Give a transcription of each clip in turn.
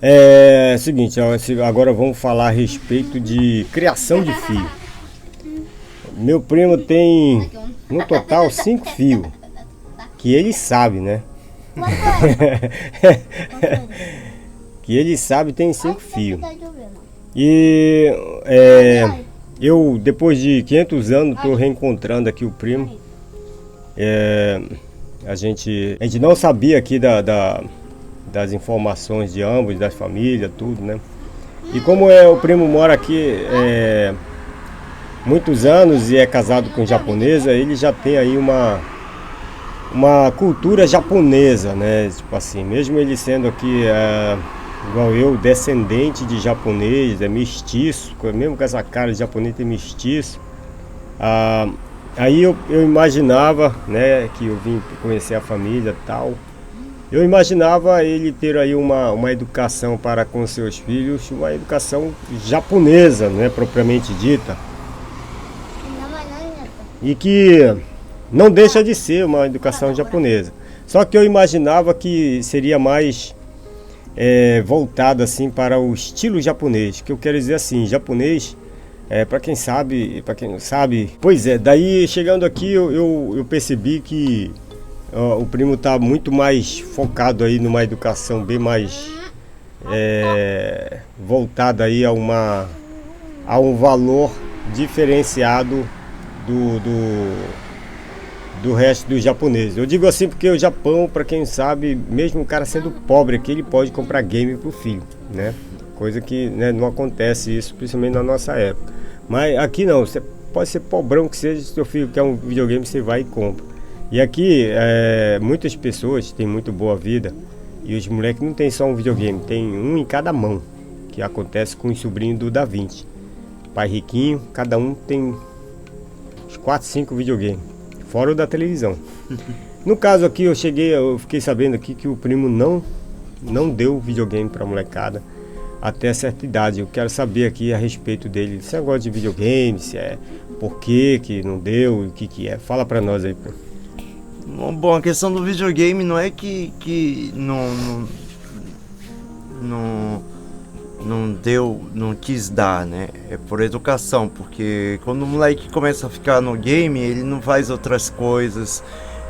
É seguinte, ó, agora vamos falar a respeito de criação de filho. Meu primo tem, no total, 5 filhos, que ele sabe, né? Que ele sabe tem 5 filhos. E eu, depois de 500 anos, estou reencontrando aqui o primo. A gente não sabia aqui das informações de ambos, das famílias, tudo, né? E como o primo mora aqui muitos anos e é casado com japonesa, ele já tem aí uma cultura japonesa, né? Tipo assim, mesmo ele sendo aqui igual eu, descendente de japonês, é mestiço, mesmo com essa cara de japonês, tem mestiço. Aí eu imaginava, né, que eu vim conhecer a família e tal. Eu imaginava ele ter aí uma educação para com seus filhos, uma educação japonesa, né, propriamente dita. E que não deixa de ser uma educação japonesa. Só que eu imaginava que seria mais voltado assim para o estilo japonês. Que eu quero dizer assim, japonês, para quem sabe, para quem não sabe. Pois é, daí chegando aqui eu percebi que o primo está muito mais focado aí numa educação bem mais voltada aí a um valor diferenciado do resto dos japoneses. Eu digo assim porque o Japão, para quem sabe, mesmo o cara sendo pobre aqui, ele pode comprar game pro filho, né? Coisa que, né, não acontece isso, principalmente na nossa época. Mas aqui não, você pode ser pobrão que seja, se seu filho quer um videogame, você vai e compra. E aqui, muitas pessoas têm muito boa vida e os moleques não tem só um videogame, tem um em cada mão, que acontece com os sobrinhos do Da Vinci. Pai riquinho, cada um tem uns 4, 5 videogames, fora o da televisão. No caso aqui, eu fiquei sabendo aqui que o primo não deu videogame pra molecada até certa idade. Eu quero saber aqui a respeito dele, se gosta de videogame, se por que não deu, o que é. Fala pra nós aí, pô. Bom, a questão do videogame não é que não deu, não quis dar, né? É por educação, porque quando o moleque começa a ficar no game, ele não faz outras coisas.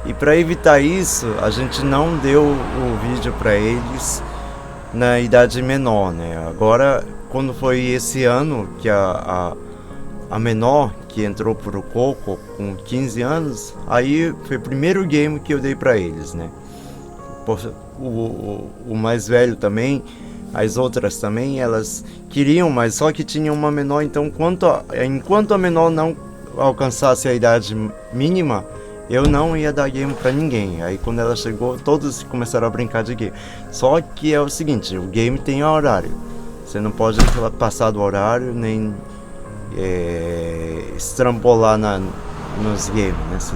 E para evitar isso, a gente não deu o vídeo para eles na idade menor, né? Agora, quando foi esse ano que a menor que entrou pro Coco com 15 anos, aí foi o primeiro game que eu dei para eles, né? O mais velho também, as outras também, elas queriam, mas só que tinha uma menor, então enquanto a menor não alcançasse a idade mínima, eu não ia dar game pra ninguém. Aí quando ela chegou, todos começaram a brincar de game. Só que é o seguinte, o game tem horário. Você não pode passar do horário, nem estrambolar nos games, né? Você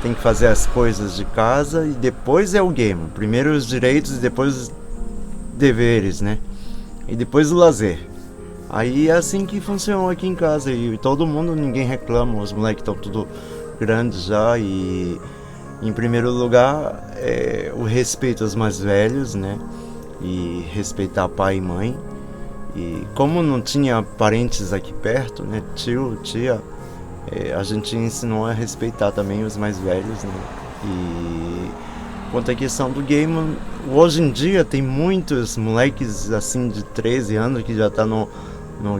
tem que fazer as coisas de casa e depois é o game. Primeiro os direitos e depois os deveres, né? E depois o lazer. Aí é assim que funciona aqui em casa. E todo mundo, ninguém reclama. Os moleques estão tudo grandes já. E em primeiro lugar o respeito aos mais velhos, né? E respeitar pai e mãe. E como não tinha parentes aqui perto, né? Tio, tia, a gente ensinou a respeitar também os mais velhos, né? E quanto à questão do game, hoje em dia tem muitos moleques assim de 13 anos que já tá no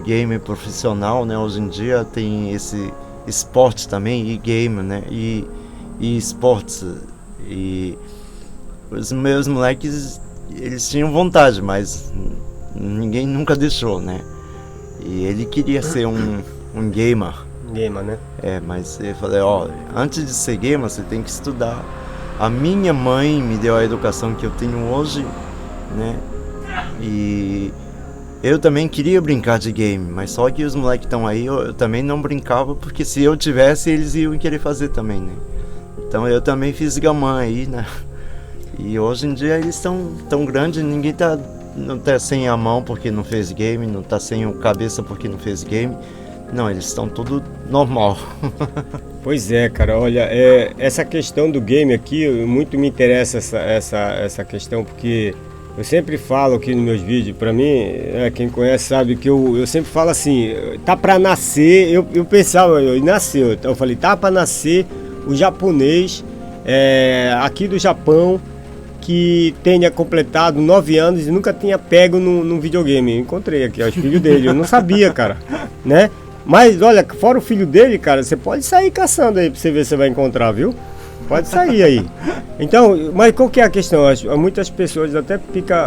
game profissional, né? Hoje em dia tem esse esporte também, e game, né? E esportes. E os meus moleques, eles tinham vontade, mas ninguém nunca deixou, né? E ele queria ser um gamer. Gamer, né? Mas eu falei, antes de ser gamer, você tem que estudar. A minha mãe me deu a educação que eu tenho hoje, né? E eu também queria brincar de game, mas só que os moleques estão aí, eu também não brincava, porque se eu tivesse, eles iam querer fazer também, né? Então eu também fiz gamã aí, né? E hoje em dia eles estão tão grandes, ninguém não tá sem a mão porque não fez game, não tá sem a cabeça porque não fez game. Não, eles estão tudo normal. Pois é, cara, olha, essa questão do game aqui, muito me interessa essa questão, porque Eu sempre falo aqui nos meus vídeos, pra mim, quem conhece sabe que eu sempre falo assim, tá pra nascer, eu pensava, nasceu, eu falei, tá pra nascer o japonês aqui do Japão, que tenha completado 9 anos e nunca tinha pego num videogame. Eu encontrei aqui, os filhos dele, eu não sabia, cara, né? Mas olha, fora o filho dele, cara, você pode sair caçando aí pra você ver se você vai encontrar, viu? Pode sair aí. Então, mas qual que é a questão? Muitas pessoas até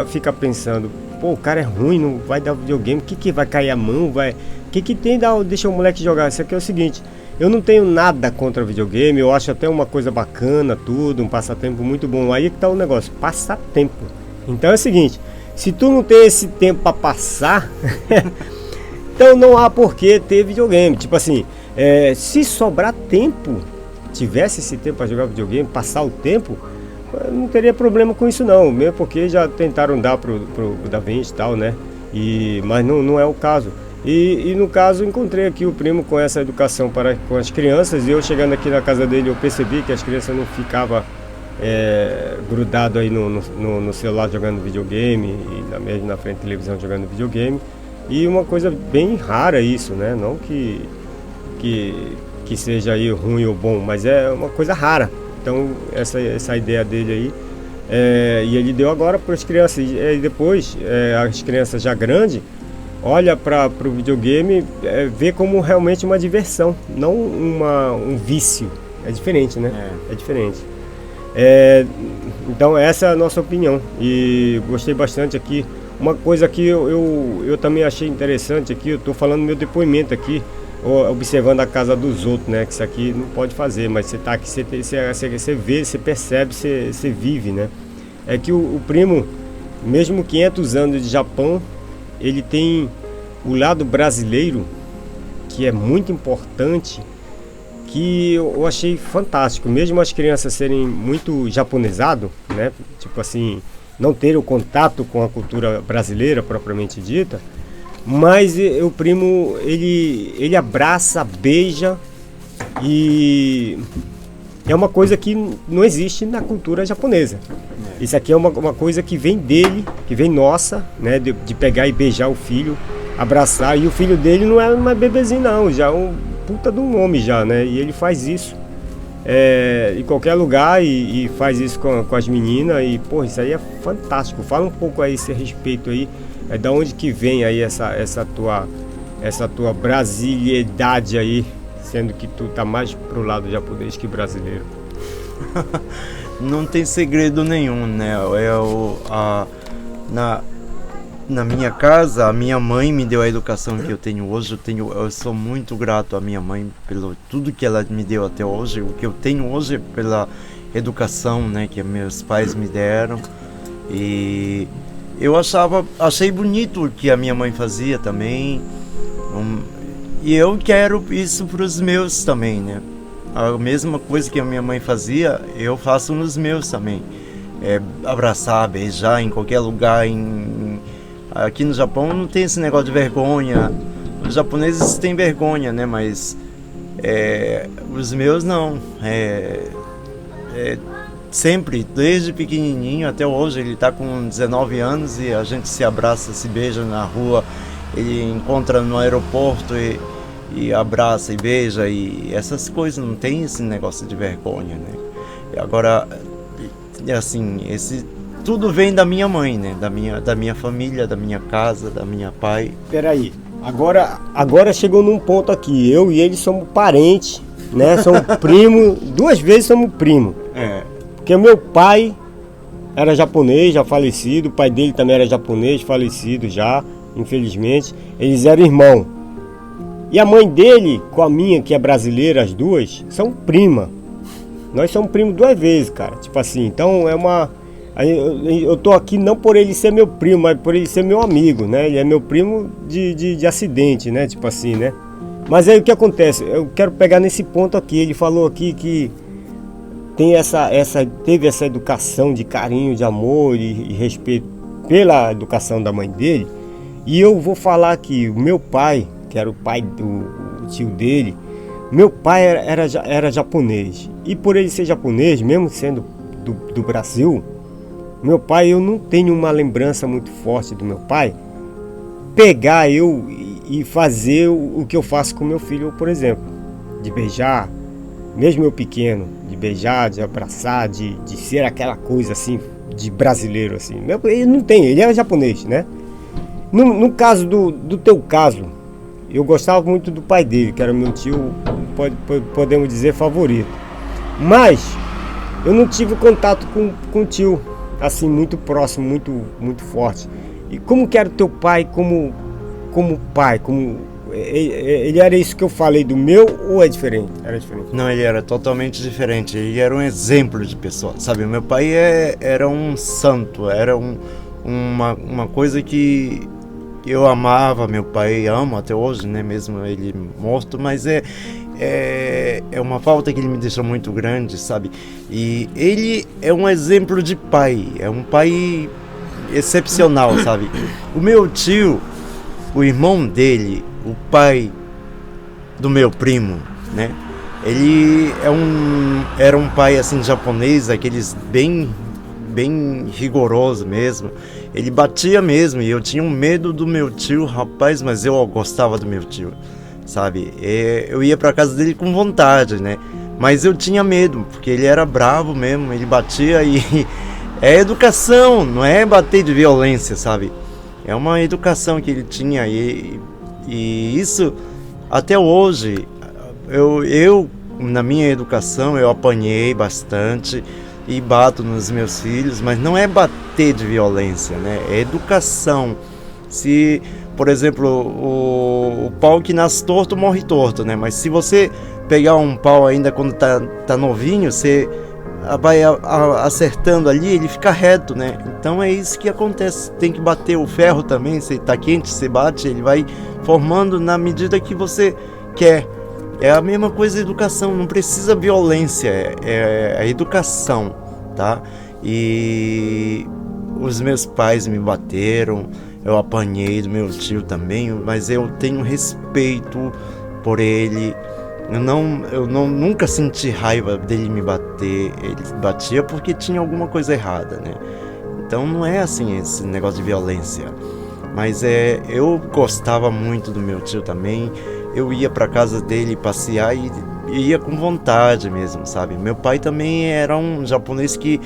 fica pensando, pô, o cara é ruim, não vai dar videogame, o que vai cair a mão, vai... O que tem, deixa o moleque jogar? Isso aqui é o seguinte, eu não tenho nada contra videogame, eu acho até uma coisa bacana, tudo, um passatempo muito bom. Aí que tá o negócio, passatempo. Então é o seguinte, se tu não tem esse tempo pra passar, então não há por que ter videogame. Tipo assim, se sobrar tempo, tivesse esse tempo para jogar videogame, passar o tempo, não teria problema com isso não, mesmo porque já tentaram dar pro Da Vinci e tal, né? Mas não é o caso. E no caso encontrei aqui o primo com essa educação com as crianças, e eu chegando aqui na casa dele eu percebi que as crianças não ficavam grudado aí no celular jogando videogame, e mesmo na frente da televisão jogando videogame, e uma coisa bem rara isso, né? Não que seja aí ruim ou bom, mas é uma coisa rara. Então essa ideia dele aí, e ele deu agora para as crianças, e depois as crianças já grandes olha para o videogame, vê como realmente uma diversão, não um vício. É diferente, né? É diferente. Então essa é a nossa opinião, e gostei bastante aqui. Uma coisa que eu também achei interessante aqui, eu estou falando meu depoimento aqui, observando a casa dos outros, né? Que isso aqui não pode fazer, mas você tá aqui, você vê, você percebe, você vive, né? É que o primo, mesmo 500 anos de Japão, ele tem o lado brasileiro, que é muito importante, que eu achei fantástico. Mesmo as crianças serem muito japonesado, né? Tipo assim, não terem o contato com a cultura brasileira propriamente dita, mas o primo, ele abraça, beija, e é uma coisa que não existe na cultura japonesa. Isso aqui é uma coisa que vem dele, que vem nossa, né? De pegar e beijar o filho, abraçar, e o filho dele não é uma bebezinho não, já é um puta de um homem já, né? E ele faz isso em qualquer lugar, e faz isso com as meninas, e pô, isso aí é fantástico. Fala um pouco aí esse respeito aí, da onde que vem aí essa tua brasilidade aí, sendo que tu tá mais pro lado japonês que brasileiro. Não tem segredo nenhum, né? Na minha casa, a minha mãe me deu a educação que eu tenho hoje. Eu sou muito grato à minha mãe pelo tudo que ela me deu até hoje. O que eu tenho hoje é pela educação, né, que meus pais me deram. E eu achei bonito o que a minha mãe fazia também. E eu quero isso para os meus também, né? A mesma coisa que a minha mãe fazia, eu faço nos meus também. Abraçar, beijar em qualquer lugar. Aqui no Japão não tem esse negócio de vergonha. Os japoneses têm vergonha, né? Mas os meus não. Sempre, desde pequenininho até hoje, ele está com 19 anos e a gente se abraça, se beija na rua, ele encontra no aeroporto e abraça e beija, e essas coisas, não tem esse negócio de vergonha, né? E agora, assim, tudo vem da minha mãe, né? Da minha família, da minha casa, da minha pai. Peraí, agora chegou num ponto aqui, eu e ele somos parentes, né? Somos primo, 2 vezes somos primo. Porque o meu pai era japonês, já falecido, o pai dele também era japonês, falecido já, infelizmente. Eles eram irmãos. E a mãe dele, com a minha, que é brasileira, as duas, são prima. Nós somos primos 2 vezes, cara. Tipo assim, então eu tô aqui não por ele ser meu primo, mas por ele ser meu amigo, né? Ele é meu primo de acidente, né? Tipo assim, né? Mas aí o que acontece? Eu quero pegar nesse ponto aqui. Ele falou aqui que teve essa educação de carinho, de amor e respeito pela educação da mãe dele. E eu vou falar que o meu pai, que era o pai do tio dele, meu pai era japonês. E por ele ser japonês, mesmo sendo do Brasil, Meu pai, eu não tenho uma lembrança muito forte do meu pai pegar eu e fazer o que eu faço com meu filho, por exemplo, de beijar, mesmo eu pequeno, de beijar, de abraçar, de ser aquela coisa assim, de brasileiro assim. Ele não tem, ele é japonês, né? No caso do teu caso, eu gostava muito do pai dele, que era meu tio, podemos dizer, favorito. Mas eu não tive contato com o tio, assim, muito próximo, muito forte. E como que era o teu pai como pai? Ele era isso que eu falei do meu ou é diferente? Era diferente? Não, ele era totalmente diferente. Ele era um exemplo de pessoa, sabe? Meu pai era um santo, era uma coisa que eu amava. Meu pai amo até hoje, né? Mesmo ele morto, mas é uma falta que ele me deixou muito grande, sabe? E ele é um exemplo de pai, é um pai excepcional, sabe? O meu tio, o irmão dele, o pai do meu primo, né? Ele era um pai assim japonês, aqueles bem rigoroso mesmo. Ele batia mesmo e eu tinha um medo do meu tio, rapaz, mas eu gostava do meu tio, sabe? Eu ia pra casa dele com vontade, né? Mas eu tinha medo, porque ele era bravo mesmo, ele batia e é educação, não é bater de violência, sabe? É uma educação que ele tinha e isso até hoje eu na minha educação eu apanhei bastante e bato nos meus filhos, mas não é bater de violência, né? É educação. Se, por exemplo, o pau que nasce torto morre torto, né? Mas se você pegar um pau ainda quando tá novinho, você vai acertando ali, ele fica reto, né? Então é isso que acontece. Tem que bater o ferro também. Se tá quente, você bate, ele vai formando na medida que você quer. É a mesma coisa da educação, não precisa violência, é a educação, tá? E os meus pais me bateram, eu apanhei do meu tio também, mas eu tenho respeito por ele. Eu nunca senti raiva dele me bater. Ele batia porque tinha alguma coisa errada, né? Então não é assim esse negócio de violência. Mas eu gostava muito do meu tio também. Eu ia pra casa dele passear e ia com vontade mesmo, sabe? Meu pai também era um japonês que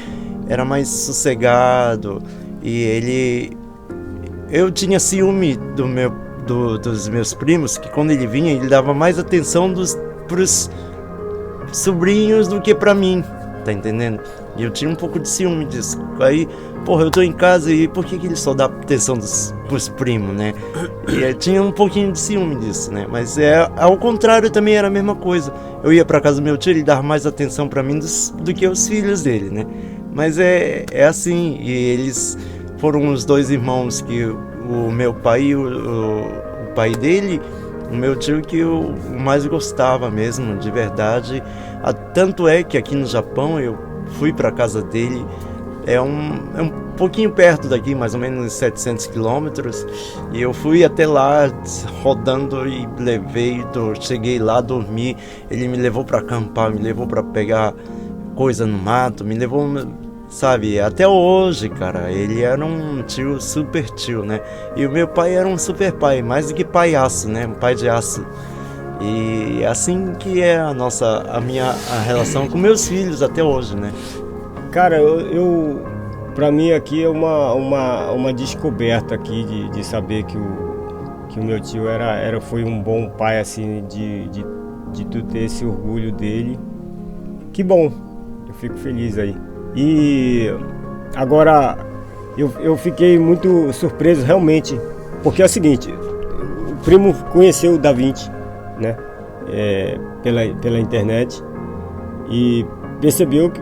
era mais sossegado. E eu tinha ciúme dos meus primos, que quando ele vinha, ele dava mais atenção pros sobrinhos do que pra mim, tá entendendo? E eu tinha um pouco de ciúme disso. Aí, porra, eu tô em casa e por que ele só dá atenção pros primos, né? E eu tinha um pouquinho de ciúme disso, né? Mas ao contrário também era a mesma coisa. Eu ia pra casa do meu tio, ele dava mais atenção pra mim do que os filhos dele, né? Mas é assim, e eles foram os dois irmãos que o meu pai e o pai dele, o meu tio, que eu mais gostava mesmo, de verdade. Tanto é que aqui no Japão eu fui para casa dele, é um pouquinho perto daqui, mais ou menos 700 quilômetros, e eu fui até lá rodando e cheguei lá, dormi, ele me levou para acampar, me levou para pegar coisa no mato, me levou, sabe, até hoje, cara, ele era um tio, super tio, né? E o meu pai era um super pai, mais do que pai-aço, né? Um pai de aço. E é assim que é a minha relação com meus filhos até hoje, né? Cara, pra mim aqui é uma descoberta aqui de saber que o meu tio foi um bom pai, assim, de tu ter esse orgulho dele. Que bom, eu fico feliz aí. E agora eu fiquei muito surpreso realmente, porque é o seguinte, o primo conheceu o Da Vinci, né, pela internet, e percebeu que,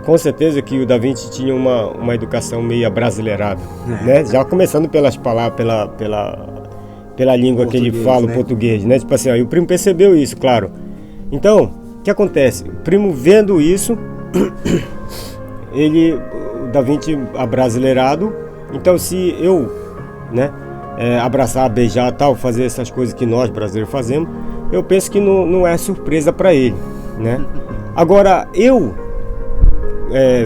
com certeza, que o Da Vinci tinha uma educação meio abrasileirada, né, já começando pelas palavras, pela língua que ele fala, né? O português, né, tipo assim, aí o primo percebeu isso, claro. Então, o que acontece? O primo vendo isso, o Da Vinci abrasileirado, então se eu, né, abraçar, beijar, tal, fazer essas coisas que nós brasileiros fazemos, eu penso que não é surpresa para ele, né? Agora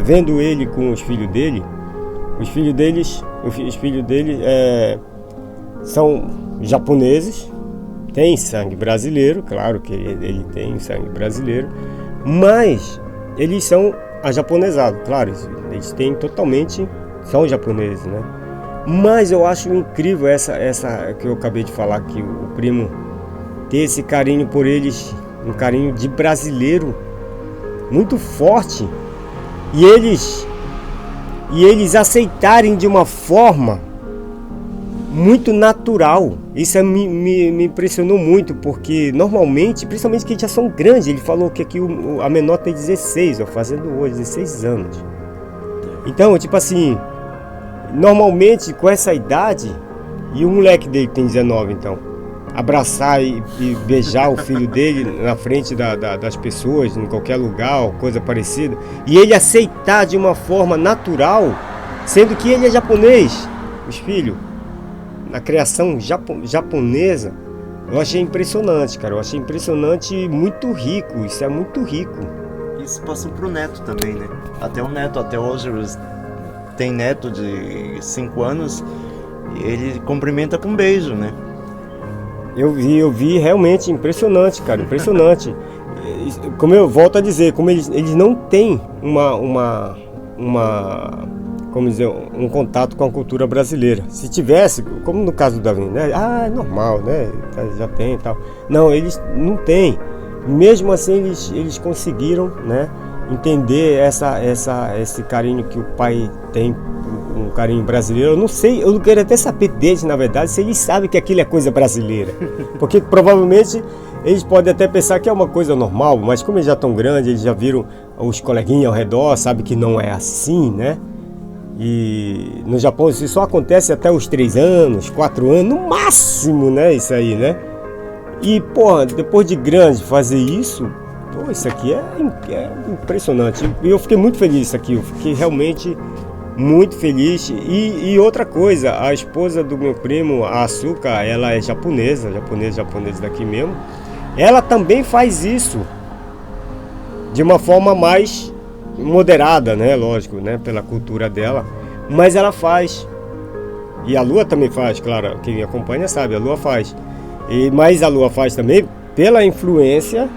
vendo ele com os filhos dele, os filhos dele são japoneses, tem sangue brasileiro, claro que ele tem sangue brasileiro, mas eles são ajaponesados, claro, eles têm totalmente, são japoneses, né? Mas eu acho incrível essa que eu acabei de falar, que o primo ter esse carinho por eles, um carinho de brasileiro muito forte, e eles aceitarem de uma forma muito natural. Isso me impressionou muito, porque normalmente, principalmente que eles já são grandes, ele falou que aqui a menor tem 16, fazendo hoje 16 anos. Então, tipo assim, normalmente com essa idade, e o moleque dele tem 19, então, abraçar e beijar o filho dele na frente das pessoas, em qualquer lugar, ou coisa parecida, e ele aceitar de uma forma natural, sendo que ele é japonês, os filhos, na criação japonesa, eu achei impressionante, cara. Eu achei impressionante e muito rico. Isso é muito rico. Isso passou pro neto também, né? Até o neto, até hoje, tem neto de 5 anos e ele cumprimenta com um beijo, né? Eu vi realmente impressionante, cara. Impressionante. Como eu volto a dizer, como eles não têm como dizer, um contato com a cultura brasileira. Se tivesse, como no caso do Davi, né? É normal, né? Já tem e tal. Não, eles não têm. Mesmo assim, eles conseguiram, né, entender esse carinho que o pai tem, um carinho brasileiro. Eu não sei, eu quero até saber deles, na verdade, se eles sabem que aquilo é coisa brasileira. Porque provavelmente eles podem até pensar que é uma coisa normal, mas como eles já estão grandes, eles já viram os coleguinhas ao redor, sabem que não é assim, né? E no Japão isso só acontece até os 3 anos, 4 anos, no máximo, né? Isso aí, né? E, porra, depois de grande fazer isso, pô, isso aqui é impressionante. E eu fiquei muito feliz isso aqui, eu fiquei realmente muito feliz. E outra coisa, a esposa do meu primo, a Asuka, ela é japonesa daqui mesmo. Ela também faz isso de uma forma mais moderada, né? Lógico, né? Pela cultura dela, mas ela faz. E a Lua também faz, claro, quem me acompanha sabe, a Lua faz. Mas a Lua faz também pela influência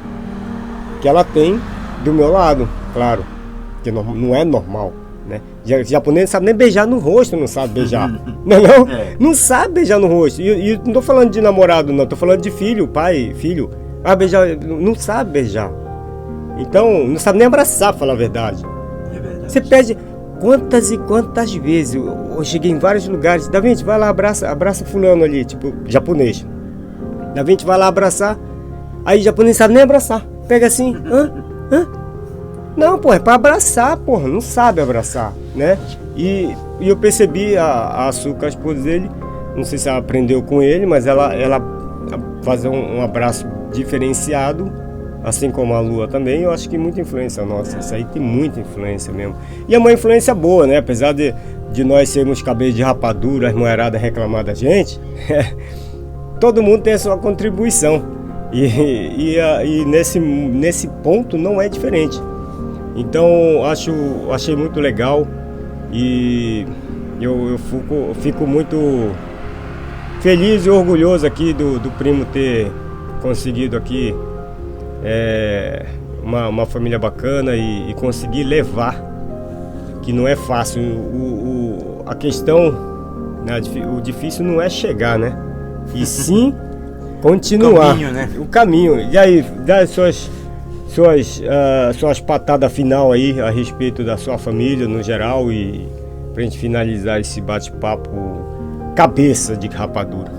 que ela tem do meu lado, claro, que não é normal, né? O japonês não sabe nem beijar no rosto, não sabe beijar, não? Não sabe beijar no rosto. E não tô falando de namorado, não, tô falando de filho, pai, filho. Beijar, não sabe beijar. Então, não sabe nem abraçar, pra falar a verdade. É verdade. Você pede quantas e quantas vezes. Eu cheguei em vários lugares. Davi, vai lá, abraça fulano ali, tipo, japonês. Davi, vai lá abraçar. Aí o japonês sabe nem abraçar. Pega assim, Não, pô, é pra abraçar, porra. Não sabe abraçar, né? E eu percebi a Asuka, a esposa dele, não sei se ela aprendeu com ele, mas ela fazer um abraço diferenciado, assim como a Lua também. Eu acho que muita influência nossa, isso aí tem muita influência mesmo. E é uma influência boa, né? Apesar de nós sermos cabelos de rapadura, as mulheradas reclamar da gente, todo mundo tem a sua contribuição. E nesse ponto não é diferente. Então achei muito legal e eu fico muito feliz e orgulhoso aqui do primo ter conseguido aqui uma família bacana e conseguir levar, que não é fácil. A questão, né, o difícil não é chegar, né? E sim continuar. O caminho, né? O caminho. E aí, dá suas patadas final aí a respeito da sua família no geral, e pra gente finalizar esse bate-papo cabeça de rapadura.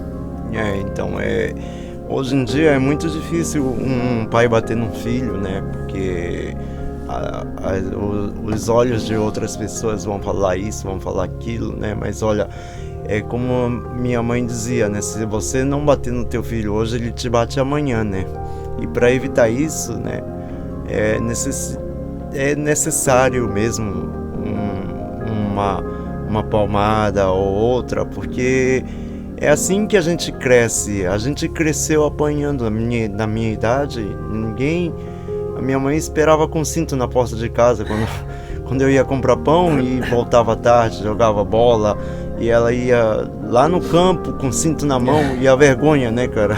Então, hoje em dia é muito difícil um pai bater num filho, né? Porque os olhos de outras pessoas vão falar isso, vão falar aquilo, né? Mas olha, é como minha mãe dizia, né? Se você não bater no teu filho hoje, ele te bate amanhã, né? E para evitar isso, né? É necessário mesmo uma palmada ou outra, porque é assim que a gente cresce. A gente cresceu apanhando. Na minha idade, a minha mãe esperava com cinto na porta de casa quando eu ia comprar pão e voltava tarde, jogava bola, e ela ia lá no campo com cinto na mão, e a vergonha, né, cara?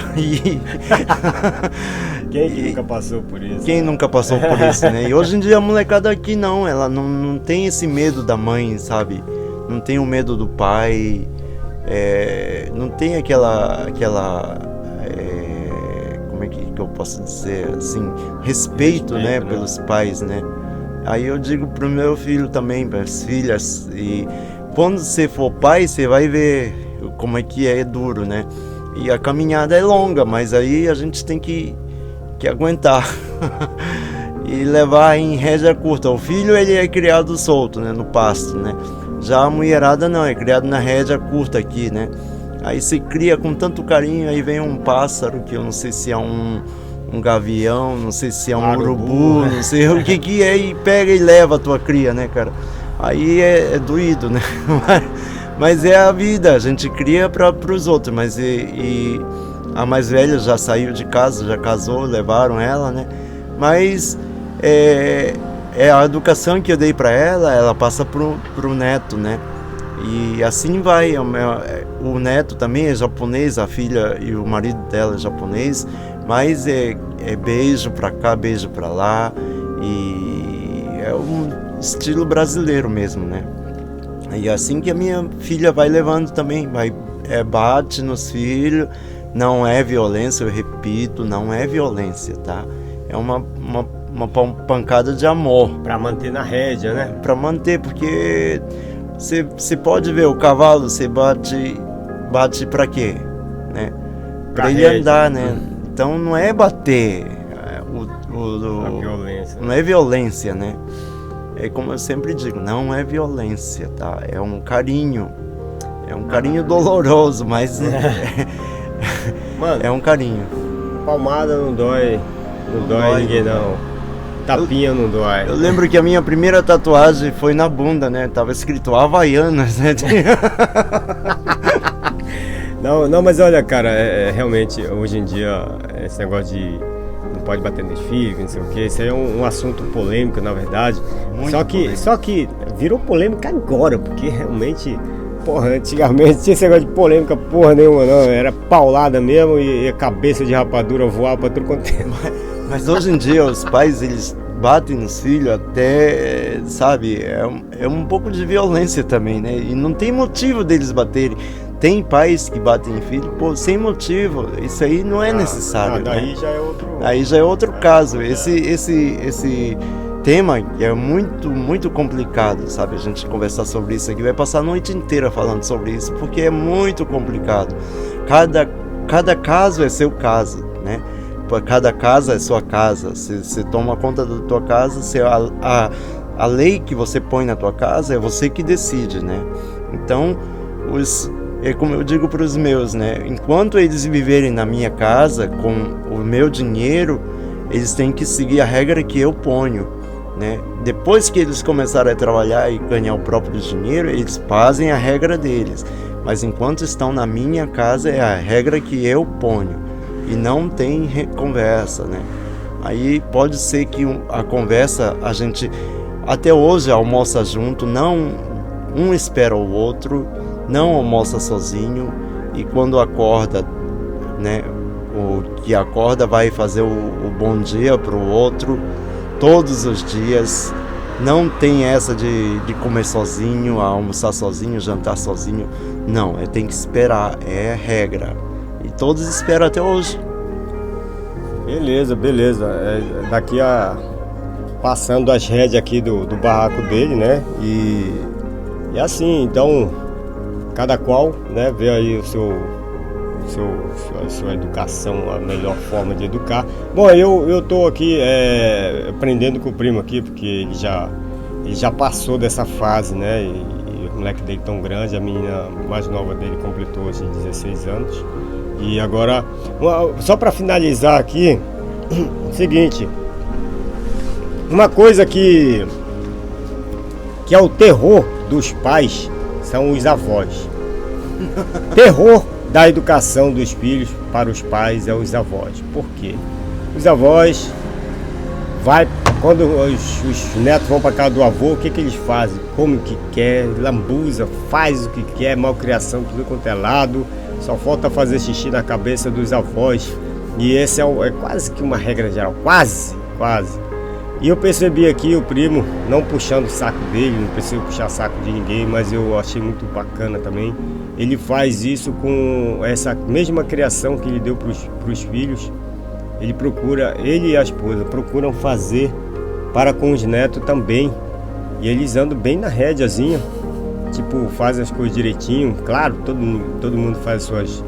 Quem que nunca passou por isso? Quem nunca passou por isso, né? E hoje em dia a molecada aqui não, ela não tem esse medo da mãe, sabe? Não tem o medo do pai, não tem aquela como é que eu posso dizer, assim, respeito, né, pelos pais, né? Aí eu digo pro meu filho também, para as filhas, e quando você for pai, você vai ver como é que é duro, né? E a caminhada é longa, mas aí a gente tem que aguentar e levar em rédea curta. O filho, ele é criado solto, né, no pasto, né? Já a mulherada não, é criado na rédea curta aqui, né? Aí se cria com tanto carinho, aí vem um pássaro, que eu não sei se é um gavião, não sei se é um urubu, não sei o que é, e pega e leva a tua cria, né, cara? Aí é doído, né? Mas é a vida, a gente cria para os outros, mas e a mais velha já saiu de casa, já casou, levaram ela, né? Mas é a educação que eu dei para ela passa pro neto, né? E assim vai. O neto também é japonês, a filha e o marido dela é japonês, mas é beijo pra cá, beijo pra lá, e é um estilo brasileiro mesmo, né? E assim que a minha filha vai levando também, bate nos filhos, não é violência, eu repito, não é violência, tá? É uma pancada de amor. Pra manter na rédea, né? Pra manter, porque você pode ver o cavalo, você bate pra quê? Né? Pra ele andar, né? Então não é bater, a violência. Não é violência, né? É como eu sempre digo, não é violência, tá? É um carinho. É um carinho doloroso, mas Mano, é um carinho. Palmada não dói ninguém não. Tapinha não dói. Eu lembro que a minha primeira tatuagem foi na bunda, né? Tava escrito Havaianas, né? Não, mas olha, cara, realmente, hoje em dia, esse negócio de não pode bater nos filhos, não sei o que, isso aí é um assunto polêmico, na verdade. Só que virou polêmica agora, porque realmente, porra, antigamente tinha esse negócio de polêmica porra nenhuma, não. Era paulada mesmo e a cabeça de rapadura voava pra tudo quanto é. Mas hoje em dia os pais, eles batem nos filhos até, sabe, é um pouco de violência também, né? E não tem motivo deles baterem. Tem pais que batem em filho, sem motivo. Isso aí não é necessário. Daí, né? Aí já é outro caso. Esse tema é muito, muito complicado, sabe? A gente conversar sobre isso aqui vai passar a noite inteira falando sobre isso, porque é muito complicado. Cada caso é seu caso, né? Cada casa é sua casa. Você toma conta da tua casa, a lei que você põe na tua casa é você que decide, né? Então, é como eu digo para os meus, né? Enquanto eles viverem na minha casa com o meu dinheiro, eles têm que seguir a regra que eu ponho, né? Depois que eles começarem a trabalhar e ganhar o próprio dinheiro, eles fazem a regra deles. Mas enquanto estão na minha casa, é a regra que eu ponho. E não tem conversa, né? Aí pode ser que a conversa, a gente até hoje almoça junto, não um espera o outro, não almoça sozinho, e quando acorda, né, o que acorda vai fazer o bom dia para o outro todos os dias. Não tem essa de comer sozinho, almoçar sozinho, jantar sozinho. Não, tem que esperar, é regra. E todos esperam até hoje. Beleza. Daqui passando as rédeas aqui do barraco dele, né? E assim, então, cada qual, né, vê aí a sua educação, a melhor forma de educar. Bom, eu tô aqui aprendendo com o primo aqui, porque ele já passou dessa fase, né? E o moleque dele tão grande, a menina mais nova dele completou hoje 16 anos. E agora, só para finalizar aqui, seguinte, uma coisa que é o terror dos pais são os avós. Terror da educação dos filhos para os pais é os avós. Por quê? Os avós vai quando os netos vão para casa do avô, o que eles fazem? Come o que quer, lambuza, faz o que quer, malcriação, tudo quanto é lado. Só falta fazer xixi na cabeça dos avós. E esse é quase que uma regra geral, quase. E eu percebi aqui o primo, não puxando o saco dele, não preciso puxar saco de ninguém, mas eu achei muito bacana também. Ele faz isso com essa mesma criação que ele deu para os filhos. Ele e a esposa procuram fazer para com os netos também. E eles andam bem na rédeazinha, tipo, fazem as coisas direitinho. Claro, todo mundo faz suas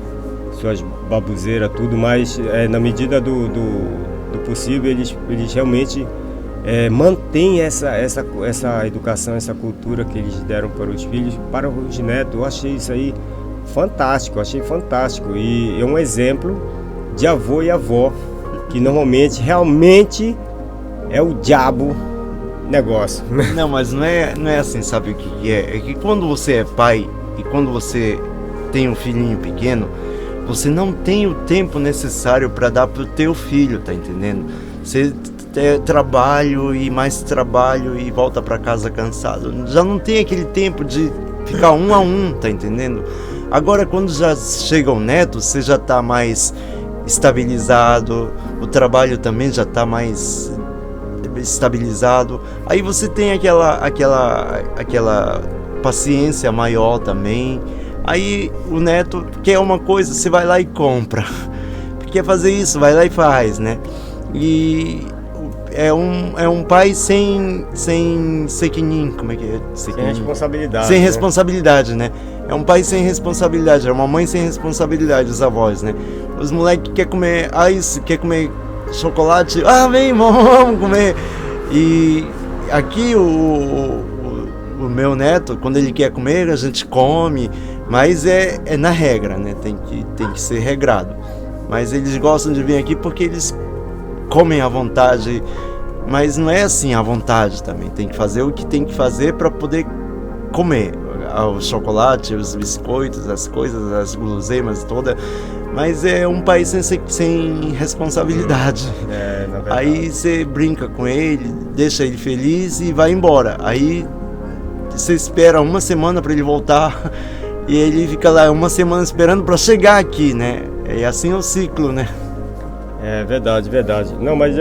babuzeiras, tudo, mas na medida do possível eles realmente mantêm essa educação, essa cultura que eles deram para os filhos, para os netos. Eu achei isso aí fantástico, e é um exemplo de avô e avó, que normalmente realmente é o diabo negócio. Não, mas não é assim, sabe o que é? É que quando você é pai e quando você tem um filhinho pequeno, você não tem o tempo necessário para dar pro teu filho, tá entendendo? Você trabalho e mais trabalho e volta para casa cansado. Já não tem aquele tempo de ficar um a um, tá entendendo? Agora, quando já chega o neto, você já tá mais estabilizado, o trabalho também já tá mais estabilizado. Aí você tem aquela paciência maior também. Aí o neto quer uma coisa, você vai lá e compra. Quer fazer isso, vai lá e faz, né? E é um pai sem sequinim, como é que é? Sem responsabilidade. Sem responsabilidade, né? É um pai sem responsabilidade, é uma mãe sem responsabilidade, os avós, né? Os moleques querem comer ice, quer comer chocolate, vem, vamos comer. E aqui o meu neto, quando ele quer comer, a gente come, mas é na regra, né? Tem que ser regrado. Mas eles gostam de vir aqui porque eles comem à vontade, mas não é assim à vontade também. Tem que fazer o que tem que fazer para poder comer. O chocolate, os biscoitos, as coisas, as guloseimas todas. Mas é um país sem responsabilidade. Na verdade. Aí você brinca com ele, deixa ele feliz e vai embora. Aí você espera uma semana para ele voltar e ele fica lá uma semana esperando para chegar aqui, né? É assim o ciclo, né? É verdade. Não, mas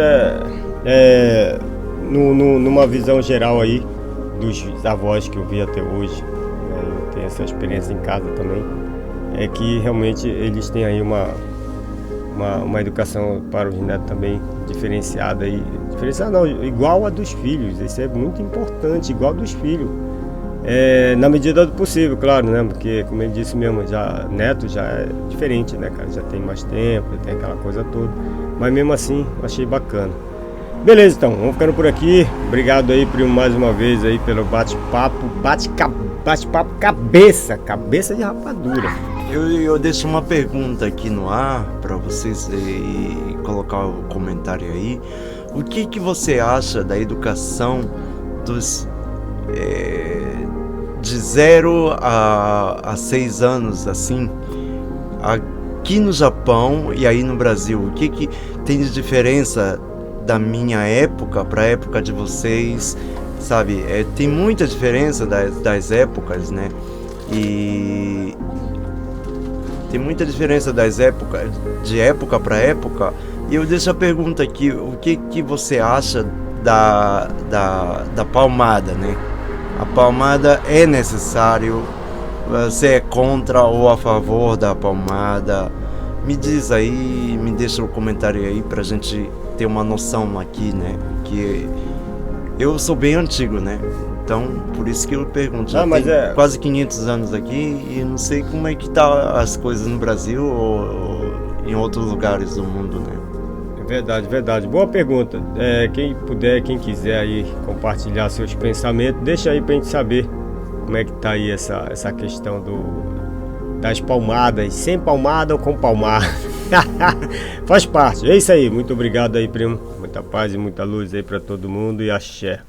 numa visão geral aí dos avós que eu vi até hoje, né, eu tenho essa experiência em casa também, é que realmente eles têm aí uma educação para os netos também diferenciada aí. Diferenciada não, igual a dos filhos. Isso é muito importante, igual a dos filhos. Na medida do possível, claro, né? Porque, como ele disse mesmo, neto já é diferente, né, cara? Já tem mais tempo, já tem aquela coisa toda. Mas mesmo assim, eu achei bacana. Beleza, então, vamos ficando por aqui. Obrigado aí, primo, mais uma vez aí pelo bate-papo. Bate-papo cabeça de rapadura. Eu deixo uma pergunta aqui no ar para vocês e colocar o comentário aí. O que você acha da educação dos de 0 a 6 anos, assim, aqui no Japão e aí no Brasil? O que tem de diferença da minha época para a época de vocês, sabe? Tem muita diferença das épocas, né? E tem muita diferença das épocas, de época para época. E eu deixo a pergunta aqui: o que você acha da palmada, né? A palmada é necessário? Você é contra ou a favor da palmada? Me diz aí, me deixa o comentário aí pra gente ter uma noção aqui, né? Que eu sou bem antigo, né? Então, por isso que eu pergunto. Já tem quase 500 anos aqui e não sei como é que tá as coisas no Brasil ou em outros lugares do mundo, né? Verdade. Boa pergunta. Quem puder, quem quiser aí compartilhar seus pensamentos, deixa aí pra gente saber como é que tá aí essa questão das palmadas, sem palmada ou com palmada. Faz parte. É isso aí. Muito obrigado aí, primo. Muita paz e muita luz aí pra todo mundo e axé.